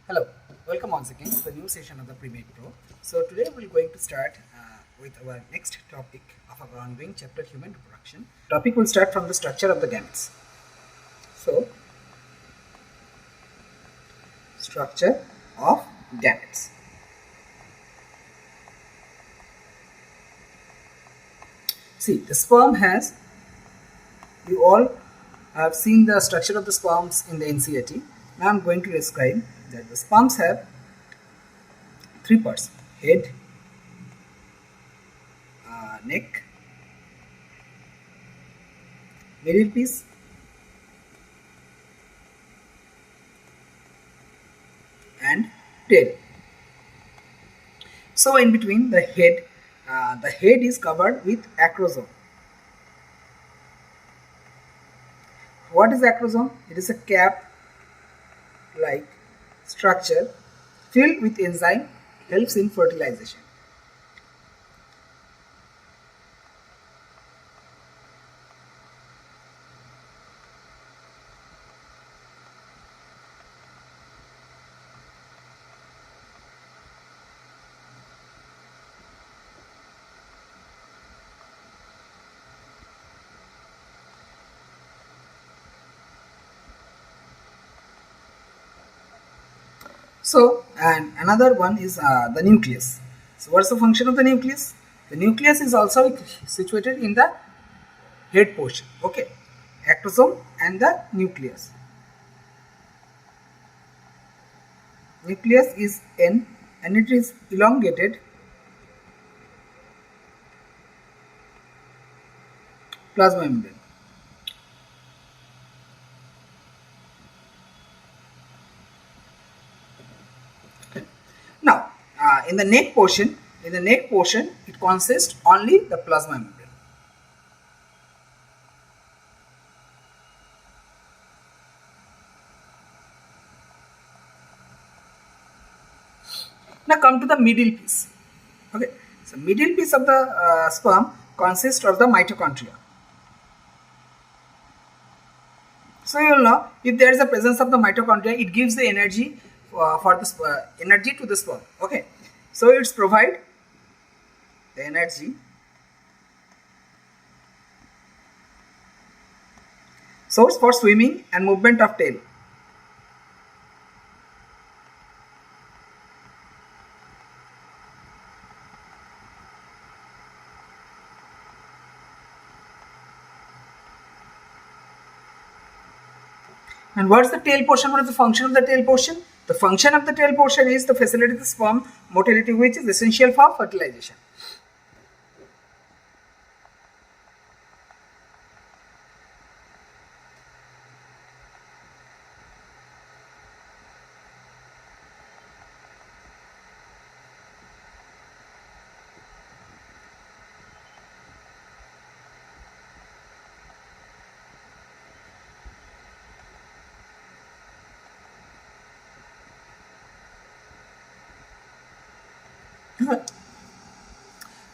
Hello, welcome once again to the new session of the Premade Pro. So today we're going to start with our next topic of our ongoing chapter human reproduction. Topic will start from the structure of the gametes. So, structure of gametes. See, the sperm has, you all have seen the structure of the sperms in the NCERT. Now I'm going to describe that the sperms have three parts: head, neck, middle piece, and tail. So in between the head is covered with acrosome. What is acrosome? It is a cap-like structure filled with enzyme, helps in fertilization. So, and another one is the nucleus. So, what's the function of the nucleus? The nucleus is also situated in the head portion. Okay, acrosome and the nucleus. Nucleus is N and it is elongated plasma membrane. Now, in the neck portion, it consists only the plasma membrane. Now come to the middle piece. Okay, so middle piece of the sperm consists of the mitochondria. So you will know if there is a presence of the mitochondria, it gives the energy for the energy to the sperm. Okay, so it's provide the energy source for swimming and movement of tail. And what is the tail portion? What is the function of the tail portion? The function of the tail portion is to facilitate the sperm motility, which is essential for fertilization.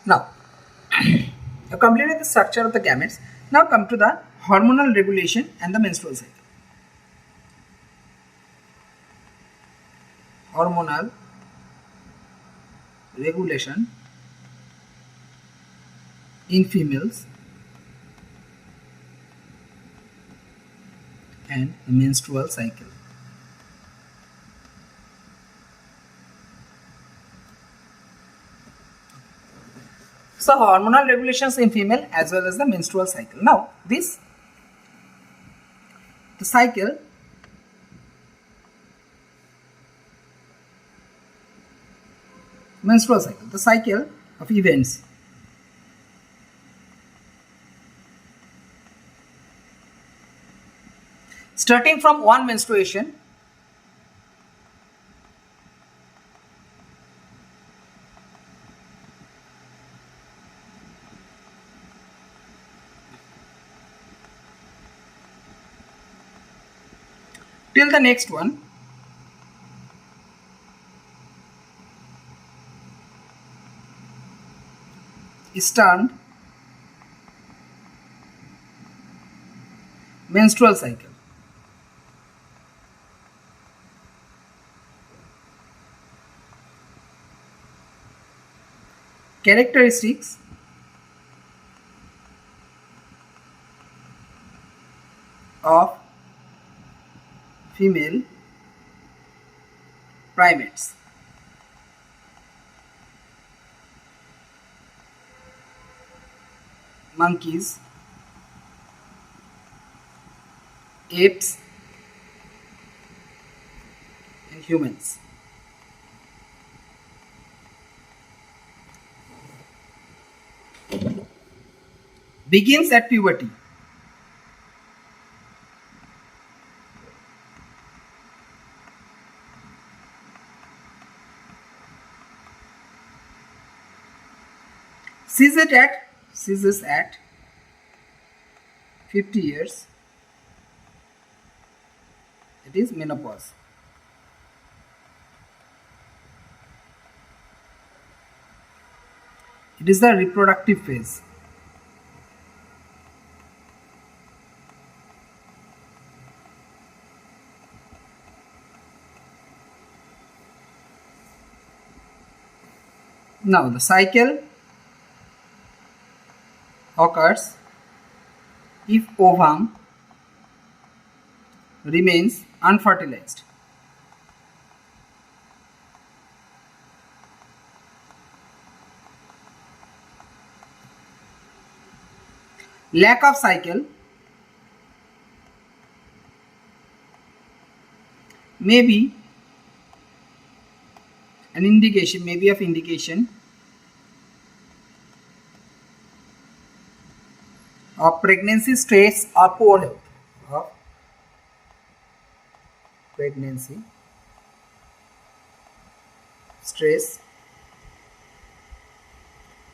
Now, you completed the structure of the gametes. Now come to the hormonal regulation and the menstrual cycle. Hormonal regulation in females and the menstrual cycle. So hormonal regulations in female as well as the menstrual cycle. Now the cycle menstrual cycle, the cycle of events starting from one menstruation till the next one, is termed menstrual cycle. Characteristics of female primates. Monkeys, apes, and humans. Begins at puberty. Ceases at 50 years. It is menopause. It is the reproductive phase. Now the cycle occurs if ovum remains unfertilized. Lack of cycle may be an indication, of pregnancy stress or poor health. Of pregnancy stress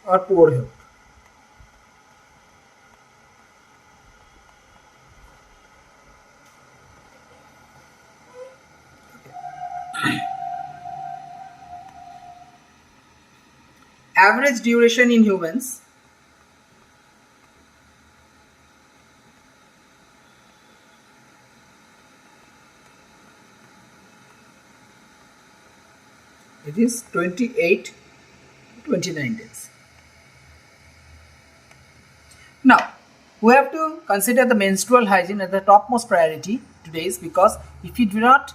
or poor health. Average duration in humans it is 28 to 29 days. Now we have to consider the menstrual hygiene as the topmost priority today, because if you do not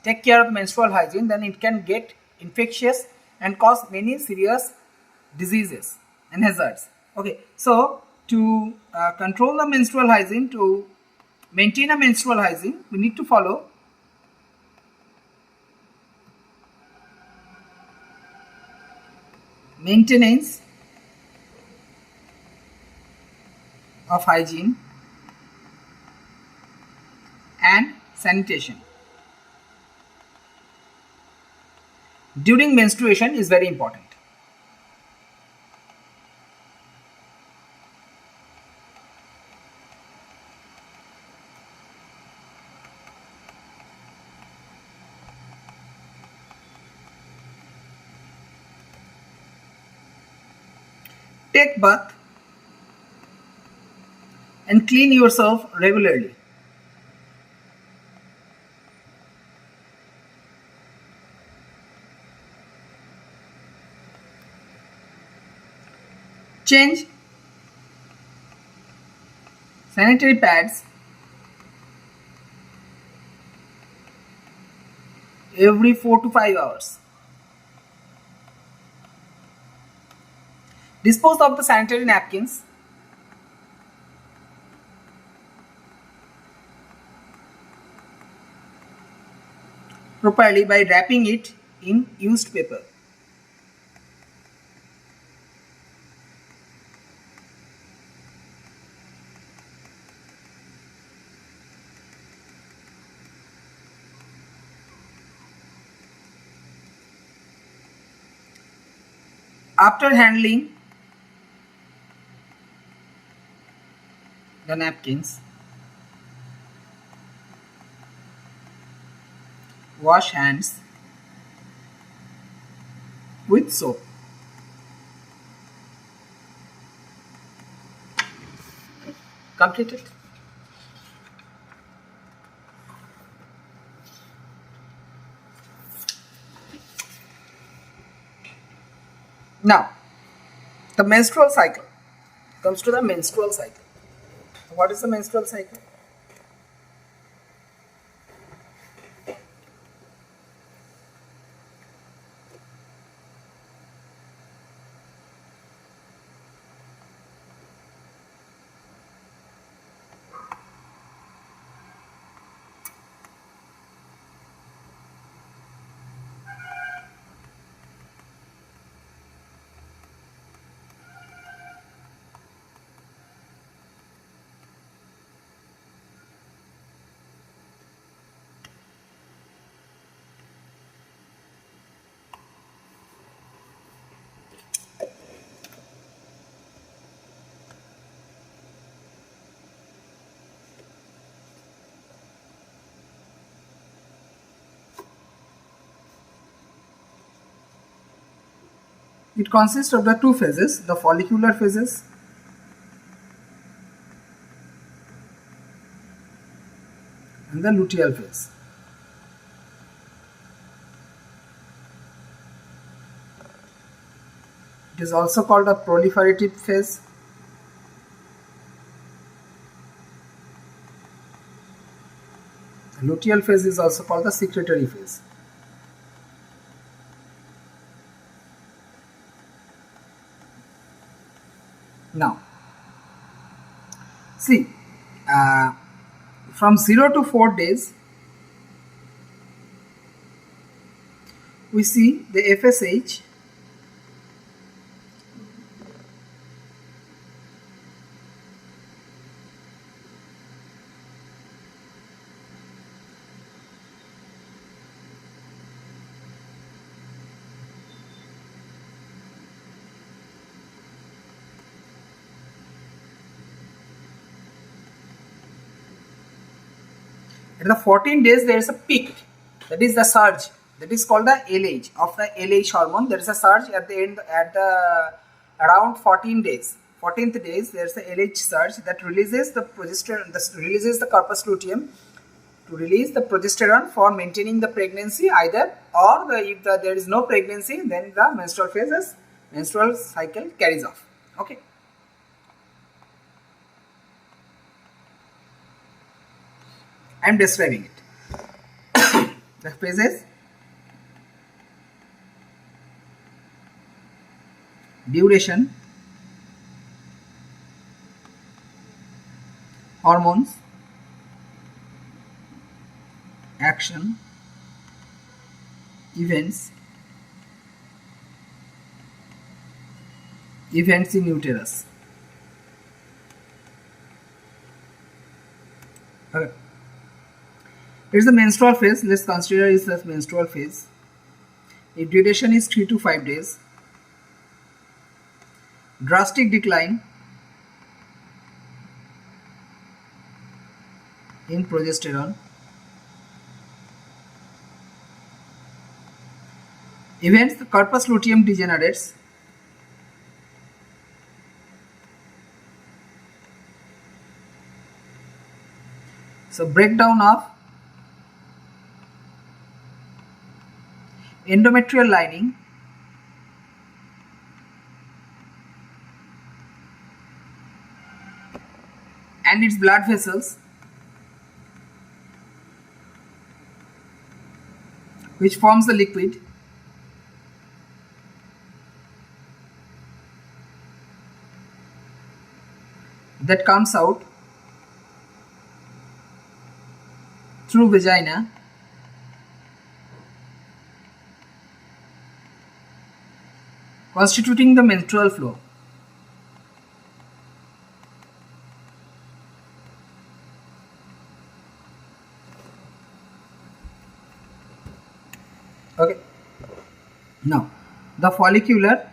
take care of menstrual hygiene, then it can get infectious and cause many serious diseases and hazards. Okay, so to control the menstrual hygiene, to maintain a menstrual hygiene, we need to follow maintenance of hygiene and sanitation during menstruation is very important. Take bath and clean yourself regularly. Change sanitary pads every 4 to 5 hours. Dispose of the sanitary napkins properly by wrapping it in used paper. After handling the napkins, wash hands with soap. Completed. Now, the menstrual cycle comes to the menstrual cycle. What is the menstrual cycle? It consists of the two phases, the follicular phases and the luteal phase. It is also called the proliferative phase. The luteal phase is also called the secretory phase. Now, see, from 0 to 4 days, we see the FSH at the 14 days there is a peak, that is the surge, that is called the LH of the LH hormone. There is a surge at the end, at the around 14 days. 14th days there is a LH surge that releases the progesterone, releases the corpus luteum to release the progesterone for maintaining the pregnancy either, or if there is no pregnancy, then the menstrual cycle carries off. Okay. I am describing it. The phases: duration, hormones, action, events in uterus. Okay. It is the menstrual phase. Let's consider it as menstrual phase. Its duration is 3 to 5 days. Drastic decline in progesterone. Events: the corpus luteum degenerates. So breakdown of endometrial lining, and its blood vessels, which forms the liquid. That comes out through vagina, constituting the menstrual flow. Okay. Now, the follicular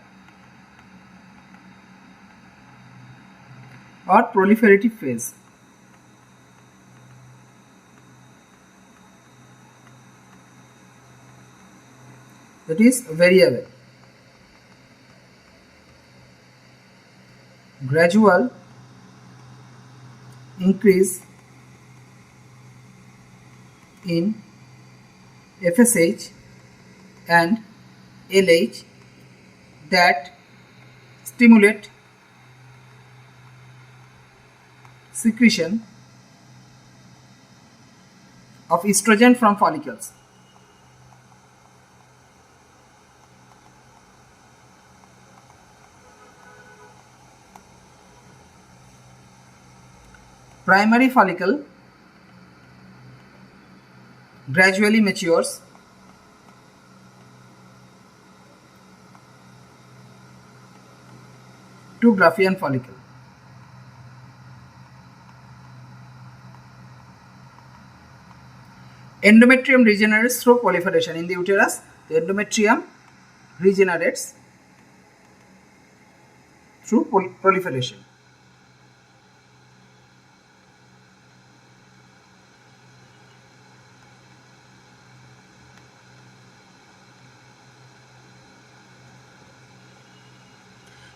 or proliferative phase. That is variable. Gradual increase in FSH and LH that stimulate secretion of estrogen from follicles. Primary follicle gradually matures to Graafian follicle. Endometrium regenerates through proliferation. In the uterus, the endometrium regenerates through proliferation.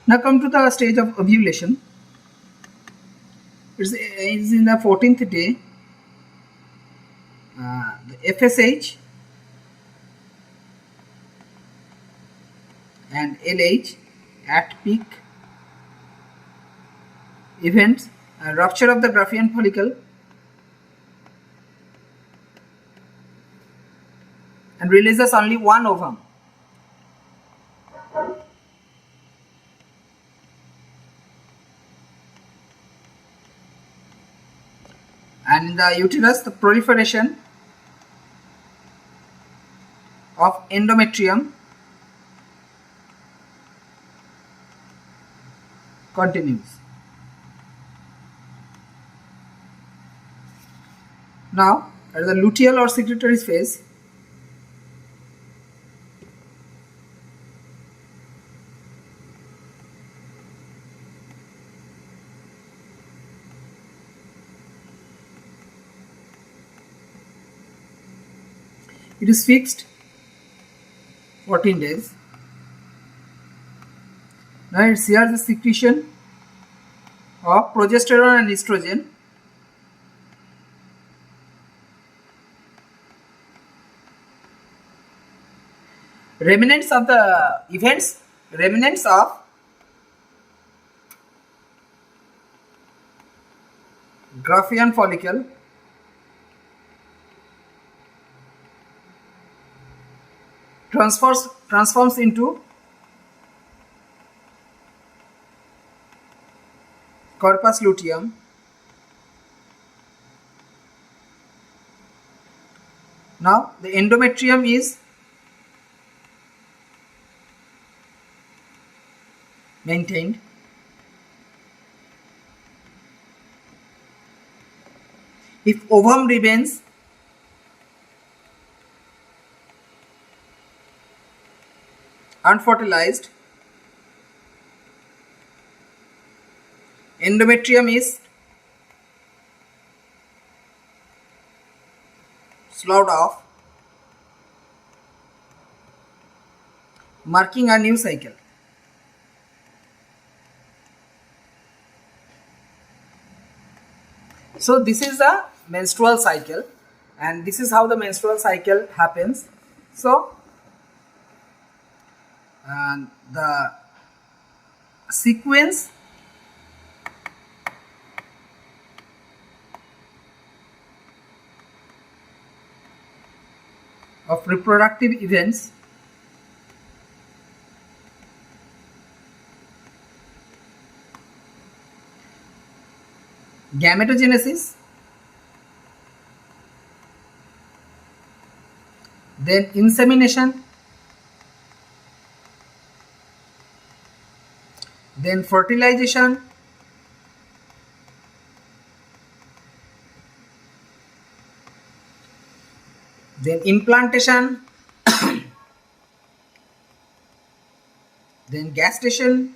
Now come to the stage of ovulation. It is in the 14th day. The FSH and LH at peak events, rupture of the Graafian follicle and releases only one ovum. And in the uterus, the proliferation of endometrium continues. Now, at the luteal or secretory phase, it is fixed 14 days. Now it's here the secretion of progesterone and estrogen. Remnants of the events, remnants of Graafian follicle transforms into corpus luteum. Now the endometrium is maintained. If ovum remains unfertilized, endometrium is sloughed off, marking a new cycle. So this is the menstrual cycle, and this is how the menstrual cycle happens. So the sequence of reproductive events gametogenesis, then insemination, then fertilization, then implantation, then gestation,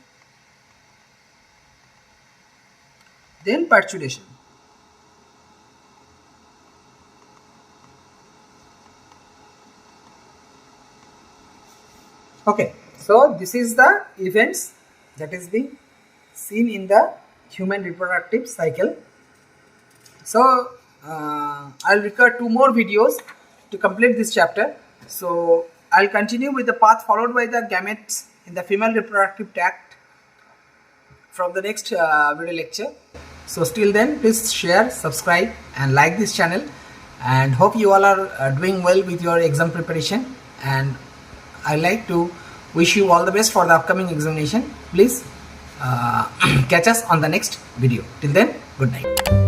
then parturition. Okay, so this is the events that is being seen in the human reproductive cycle. So I'll record 2 more videos to complete this chapter. So I'll continue with the path followed by the gametes in the female reproductive tract, from the next video lecture. So till then, please share, subscribe and like this channel, and hope you all are doing well with your exam preparation, and I like to wish you all the best for the upcoming examination. Please catch us on the next video. Till then, good night.